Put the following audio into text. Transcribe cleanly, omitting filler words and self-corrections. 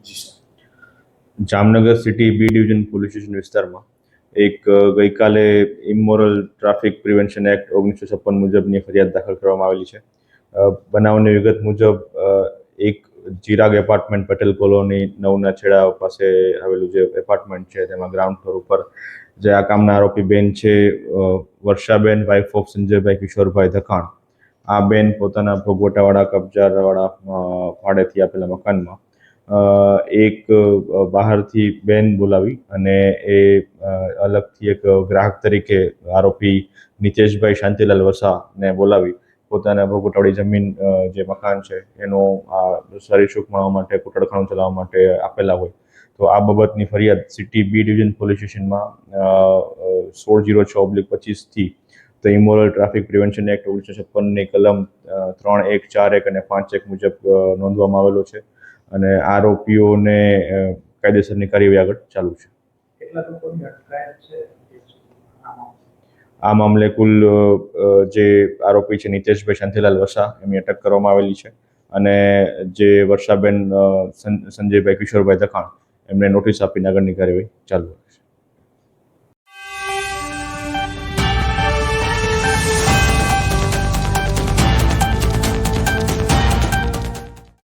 જી sir. Jamnagar city B division police station વિસ્તારમાં એક ગઈકાલે ઇમોરલ ટ્રાફિક પ્રિવેન્શન એક્ટ 1956 મુજબની ફરિયાદ દાખલ કરવામાં આવેલી છે. બનાવની વિગત મુજબ એક ચિરાગ એપાર્ટમેન્ટ પટેલ કોલોની 9ના છેડા પાસે આવેલું જે એપાર્ટમેન્ટ છે તેમાં ગ્રાઉન્ડ ફ્લોર ઉપર જે આ કામના આરોપી બેન છે વર્ષાબેન વાઇફ ઓફ સંજયભાઈ કિશોરભાઈ ધખાણ. આ બેન પોતાના ભોગવટાવાળા કબજાવાળા ભાડેથી આપેલા મકાનમાં એક બહારથી બેન બોલાવી અને એ અલગથી એક ગ્રાહક તરીકે આરોપી નીતેશભાઈ શાંતિલાલ વસાને બોલાવી પોતાના ભોગવટાવાળી જમીન જે મકાન છે એનો સરીસુખ મળવા માટે કુટડખાનું ચલાવવા માટે આપેલા હોય. તો આ બાબતની ફરિયાદ સિટી બી ડિવિઝન પોલીસ સ્ટેશનમાં 1606/25 તો ઇમોરલ ટ્રાફિક પ્રિવેન્શન એક્ટ 1956ની કલમ 3(1), 4(1) અને 5(1) મુજબ નોંધવામાં આવેલો છે અને આરોપીઓને કાયદેસરની કાર્યવાહી આગળ ચાલુ છે. કેટલા લોકોની અટકાયત છે આ મામલે કુલ જે આરોપી છે નીતેશભાઈ શાંતિલાલ વસા એમની અટક કરવામાં આવેલી છે અને જે વર્ષાબેન સંજયભાઈ કિશોરભાઈ ધખાણ એમને નોટિસ આપીને આગળની કાર્યવાહી ચાલુ.